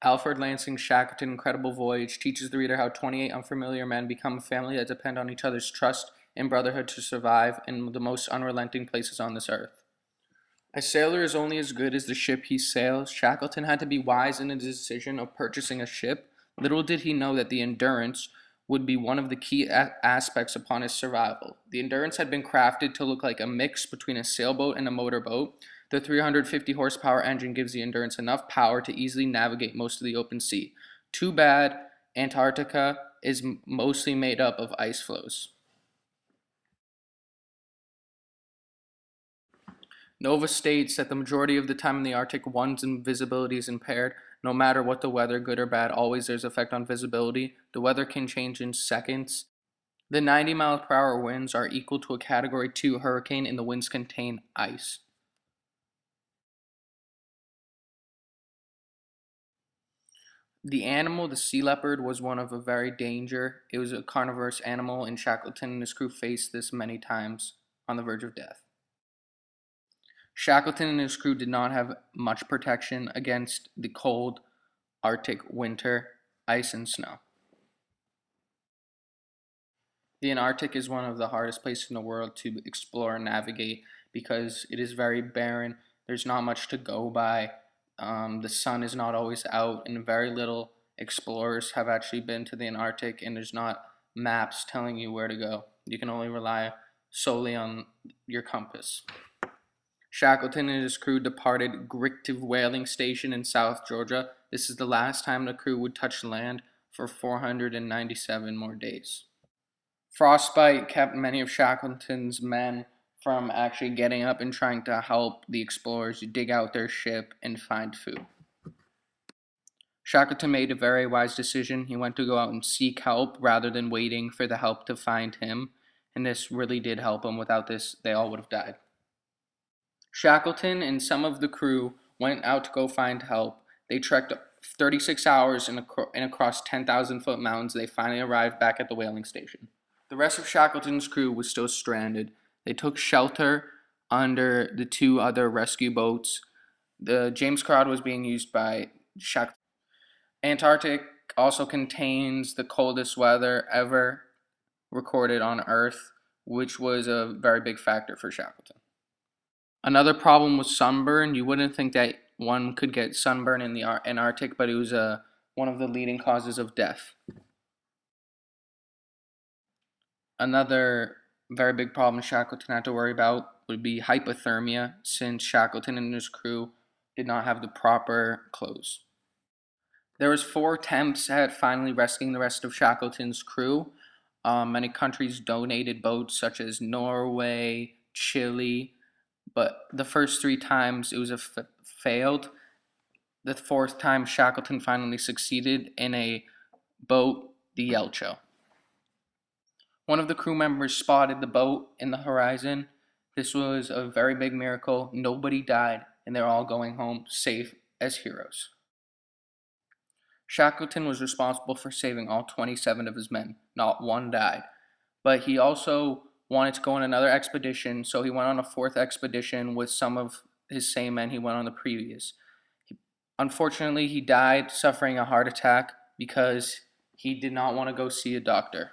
Alfred Lansing's Shackleton Incredible Voyage teaches the reader how 28 unfamiliar men become a family that depend on each other's trust and brotherhood to survive in the most unrelenting places on this earth. A sailor is only as good as the ship he sails. Shackleton had to be wise in his decision of purchasing a ship. Little did he know that the Endurance would be one of the key aspects upon his survival. The Endurance had been crafted to look like a mix between a sailboat and a motorboat. The 350 horsepower engine gives the Endurance enough power to easily navigate most of the open sea. Too bad Antarctica is mostly made up of ice floes. Nova states that the majority of the time in the Arctic, one's invisibility is impaired. No matter what the weather, good or bad, always there's effect on visibility. The weather can change in seconds. The 90-mile-per-hour winds are equal to a Category 2 hurricane, and the winds contain ice. The animal, the sea leopard, was one of a very danger. It was a carnivorous animal, and Shackleton and his crew faced this many times on the verge of death. Shackleton and his crew did not have much protection against the cold Arctic winter, ice and snow. The Antarctic is one of the hardest places in the world to explore and navigate because it is very barren. There's not much to go by. The sun is not always out, and very little explorers have actually been to the Antarctic, and there's not maps telling you where to go. You can only rely solely on your compass. Shackleton and his crew departed Grictive whaling station in South Georgia. This is the last time the crew would touch land for 497 more days. Frostbite kept many of Shackleton's men from actually getting up and trying to help the explorers dig out their ship and find food. Shackleton made a very wise decision. He went to go out and seek help rather than waiting for the help to find him, and this really did help him. Without this, they all would have died. Shackleton and some of the crew went out to go find help. They trekked 36 hours and across 10,000-foot mountains. They finally arrived back at the whaling station. The rest of Shackleton's crew was still stranded. They took shelter under the two other rescue boats. The James Cod was being used by Shackleton. Antarctic also contains the coldest weather ever recorded on Earth, which was a very big factor for Shackleton. Another problem was sunburn. You wouldn't think that one could get sunburn in the Antarctic, but it was one of the leading causes of death. Another very big problem Shackleton had to worry about would be hypothermia, since Shackleton and his crew did not have the proper clothes. There was 4 attempts at finally rescuing the rest of Shackleton's crew. Many countries donated boats, such as Norway, Chile, but the first 3 times it was failed. The 4th time, Shackleton finally succeeded in a boat, the Yelcho. One of the crew members spotted the boat in the horizon. This was a very big miracle. Nobody died, and they're all going home safe as heroes. Shackleton was responsible for saving all 27 of his men. Not one died. But he also wanted to go on another expedition, so he went on a 4th expedition with some of his same men he went on the previous. Unfortunately, he died suffering a heart attack because he did not want to go see a doctor.